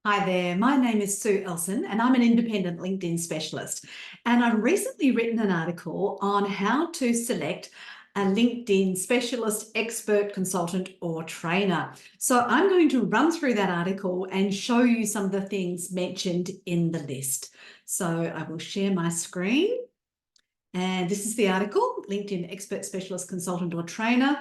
Hi there, my name is Sue Ellson and I'm an independent LinkedIn specialist. And I've recently written an article on how to select a LinkedIn specialist, expert, consultant, or trainer. So I'm going to run through that article and show you some of the things mentioned in the list. So I will share my screen. And this is the article, LinkedIn expert, specialist, consultant, or trainer.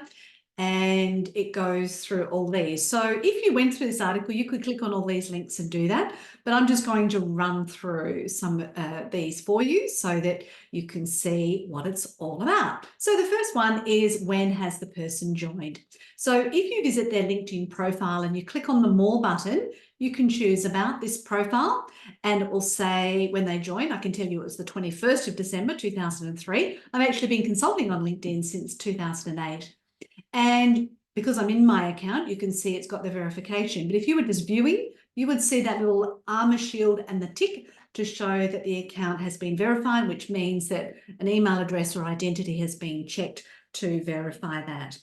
And it goes through all these. So if you went through this article, you could click on all these links and do that. But I'm just going to run through some of these for you so that you can see what it's all about. So the first one is, when has the person joined? So if you visit their LinkedIn profile and you click on the More button, you can choose about this profile and it will say when they joined. I can tell you it was the 21st of December 2003. I've actually been consulting on LinkedIn since 2008. And because I'm in my account, you can see it's got the verification. But if you were just viewing, you would see that little armor shield and the tick to show that the account has been verified, which means that an email address or identity has been checked to verify that.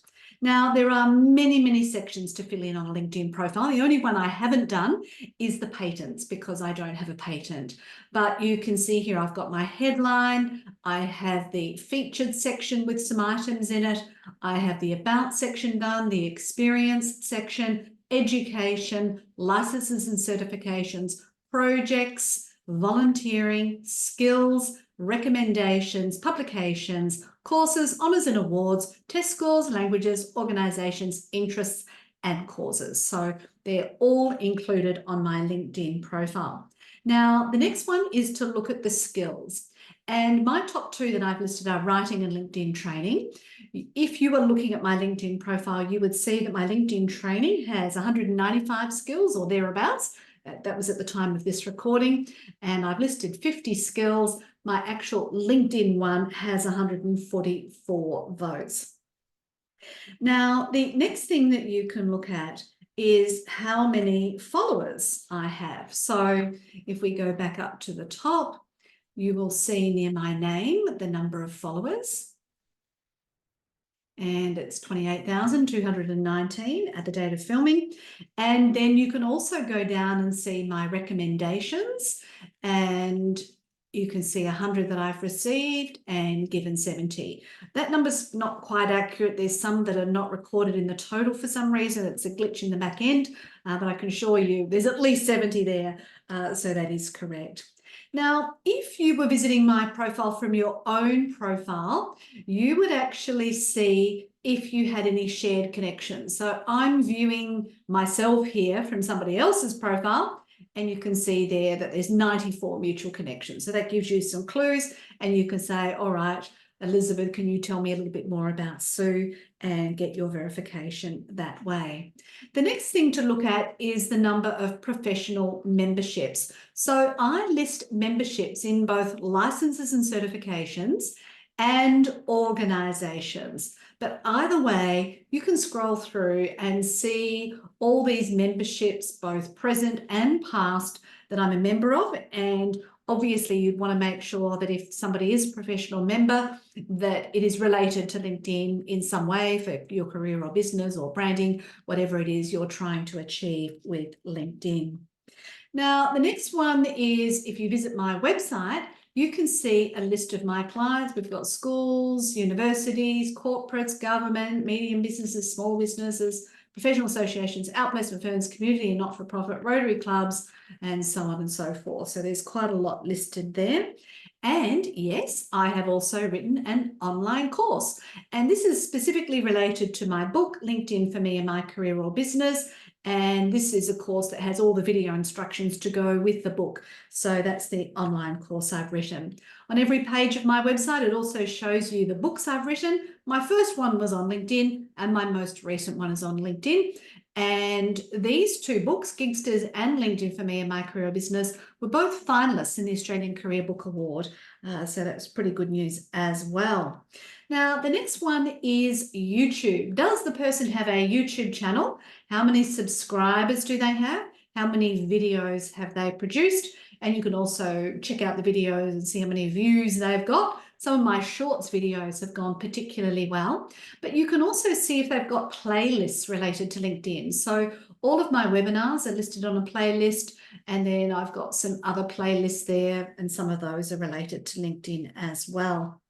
Now, there are many, many sections to fill in on a LinkedIn profile. The only one I haven't done is the patents because I don't have a patent. But you can see here I've got my headline, I have the featured section with some items in it, I have the about section done, the experience section, education, licenses and certifications, projects, volunteering, skills, recommendations, publications, courses, honours and awards, test scores, languages, organisations, interests and causes. So they're all included on my LinkedIn profile. Now, the next one is to look at the skills. And my top two that I've listed are writing and LinkedIn training. If you were looking at my LinkedIn profile, you would see that my LinkedIn training has 195 skills or thereabouts. That was at the time of this recording. And I've listed 50 skills. My actual LinkedIn one has 144 votes. Now, the next thing that you can look at is how many followers I have. So if we go back up to the top, you will see near my name the number of followers. And it's 28,219 at the date of filming. And then you can also go down and see my recommendations, and you can see 100 that I've received and given 70. That number's not quite accurate. There's some that are not recorded in the total for some reason. It's a glitch in the back end, but I can assure you there's at least 70 there, so that is correct. Now, if you were visiting my profile from your own profile, you would actually see if you had any shared connections. So I'm viewing myself here from somebody else's profile, and you can see there that there's 94 mutual connections. So that gives you some clues, and you can say, all right, Elizabeth, can you tell me a little bit more about Sue, and get your verification that way. The next thing to look at is the number of professional memberships. So I list memberships in both licenses and certifications and organisations. But either way, you can scroll through and see all these memberships, both present and past, that I'm a member of. And obviously, you'd want to make sure that if somebody is a professional member, that it is related to LinkedIn in some way for your career or business or branding, whatever it is you're trying to achieve with LinkedIn. Now, the next one is, if you visit my website, you can see a list of my clients. We've got schools, universities, corporates, government, medium businesses, small businesses, professional associations, outplacement firms, community and not-for-profit, Rotary clubs, and so on and so forth. So there's quite a lot listed there. And yes, I have also written an online course. And this is specifically related to my book, LinkedIn for Me and My Career or Business. And this is a course that has all the video instructions to go with the book. So that's the online course I've written. On every page of my website, it also shows you the books I've written. My first one was on LinkedIn and my most recent one is on LinkedIn. And these two books, Gigsters and LinkedIn for Me and My Career or Business, were both finalists in the Australian Career Book Award. So that's pretty good news as well. Now, the next one is YouTube. Does the person have a YouTube channel? How many subscribers do they have? How many videos have they produced? And you can also check out the videos and see how many views they've got. Some of my shorts videos have gone particularly well, but you can also see if they've got playlists related to LinkedIn. So all of my webinars are listed on a playlist, and then I've got some other playlists there, and some of those are related to LinkedIn as well.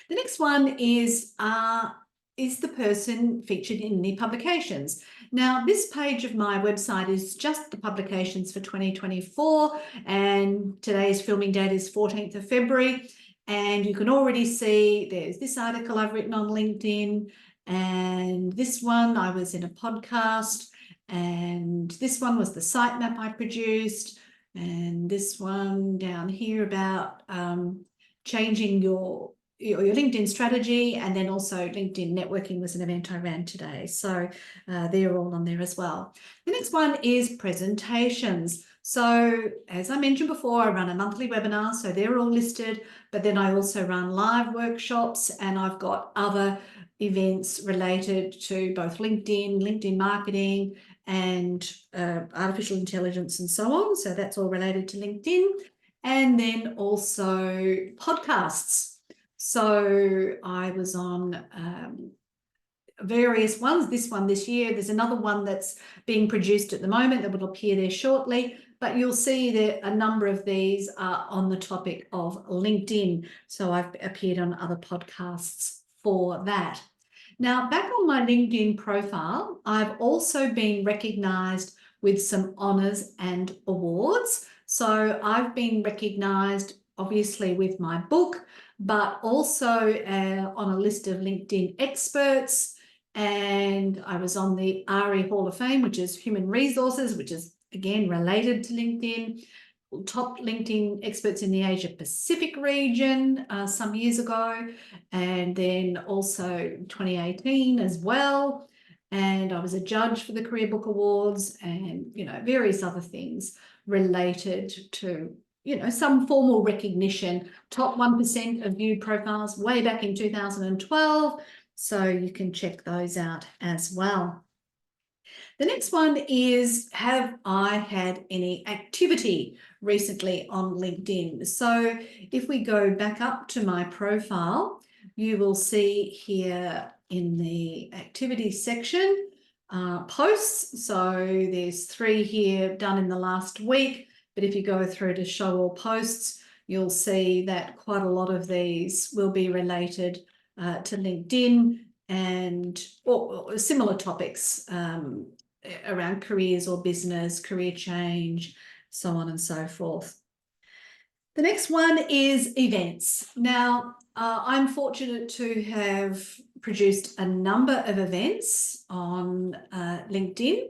The next one is the person featured in the publications. Now, this page of my website is just the publications for 2024, and today's filming date is 14th of February. And you can already see there's this article I've written on LinkedIn, and this one I was in a podcast, and this one was the sitemap I produced, and this one down here about changing your LinkedIn strategy, and then also LinkedIn networking was an event I ran today. So they're all on there as well. The next one is presentations. So as I mentioned before, I run a monthly webinar, so they're all listed, but then I also run live workshops, and I've got other events related to both LinkedIn marketing, and artificial intelligence and so on. So that's all related to LinkedIn. And then also podcasts. So I was on various ones, this one this year. There's another one that's being produced at the moment that will appear there shortly, but you'll see that a number of these are on the topic of LinkedIn. So I've appeared on other podcasts for that. Now, back on my LinkedIn profile, I've also been recognised with some honours and awards. So I've been recognised, obviously, with my book, but also on a list of LinkedIn experts. And I was on the ARI Hall of Fame, which is human resources, which is, again, related to LinkedIn. Top LinkedIn experts in the Asia Pacific region some years ago, and then also 2018 as well. And I was a judge for the Career Book Awards, and various other things related to some formal recognition. Top 1% of viewed profiles way back in 2012. So you can check those out as well. The next one is, have I had any activity recently on LinkedIn? So if we go back up to my profile, you will see here in the activity section, posts. So there's 3 here done in the last week. But if you go through to show all posts, you'll see that quite a lot of these will be related to LinkedIn and or similar topics around careers or business, career change, so on and so forth. The next one is events. Now, I'm fortunate to have produced a number of events on LinkedIn.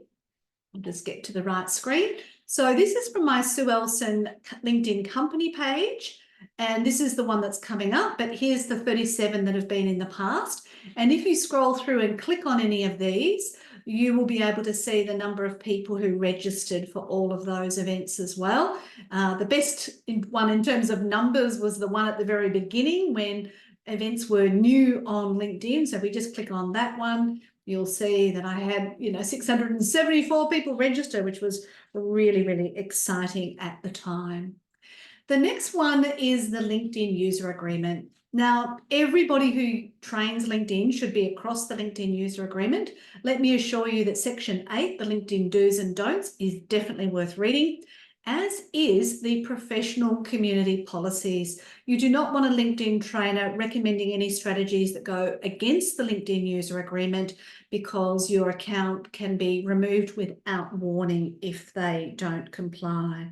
I'll just get to the right screen. So this is from my Sue Ellson LinkedIn company page, and this is the one that's coming up, but here's the 37 that have been in the past. And if you scroll through and click on any of these, you will be able to see the number of people who registered for all of those events as well. The best one in terms of numbers was the one at the very beginning when events were new on LinkedIn. So if we just click on that one, you'll see that I had 674 people register, which was really, really exciting at the time. The next one is the LinkedIn user agreement. Now, everybody who trains LinkedIn should be across the LinkedIn user agreement. Let me assure you that Section 8, the LinkedIn do's and don'ts, is definitely worth reading, as is the professional community policies. You do not want a LinkedIn trainer recommending any strategies that go against the LinkedIn user agreement, because your account can be removed without warning if they don't comply.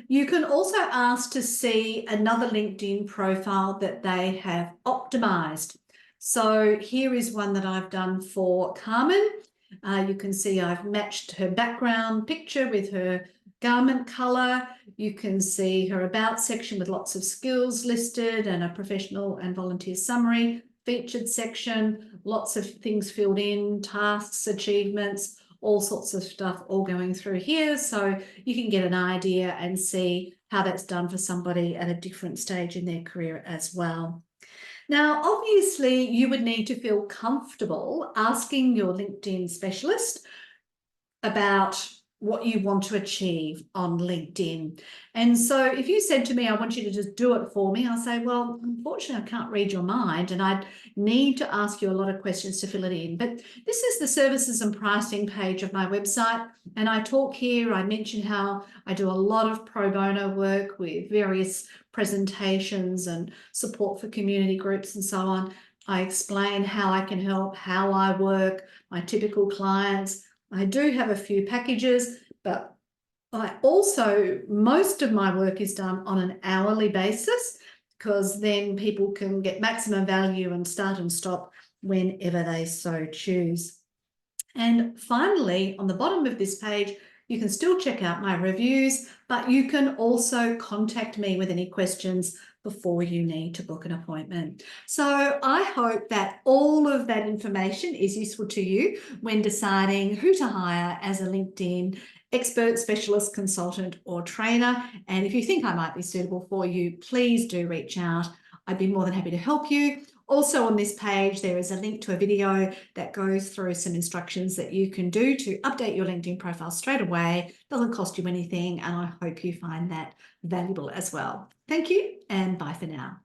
You can also ask to see another LinkedIn profile that they have optimized. So here is one that I've done for Carmen. You can see I've matched her background picture with her garment color. You can see her about section with lots of skills listed and a professional and volunteer summary, featured section, lots of things filled in, tasks, achievements, all sorts of stuff all going through here. So you can get an idea and see how that's done for somebody at a different stage in their career as well. Now, obviously, you would need to feel comfortable asking your LinkedIn specialist about what you want to achieve on LinkedIn. And so if you said to me, I want you to just do it for me, I'll say, well, unfortunately, I can't read your mind and I'd need to ask you a lot of questions to fill it in. But this is the services and pricing page of my website. And I talk here, I mention how I do a lot of pro bono work with various presentations and support for community groups and so on. I explain how I can help, how I work, my typical clients. I do have a few packages, but I also, most of my work is done on an hourly basis because then people can get maximum value and start and stop whenever they so choose. And finally, on the bottom of this page, you can still check out my reviews, but you can also contact me with any questions before you need to book an appointment. So I hope that all of that information is useful to you when deciding who to hire as a LinkedIn expert, specialist, consultant, or trainer. And if you think I might be suitable for you, please do reach out. I'd be more than happy to help you. Also on this page, there is a link to a video that goes through some instructions that you can do to update your LinkedIn profile straight away. Doesn't cost you anything, and I hope you find that valuable as well. Thank you, and bye for now.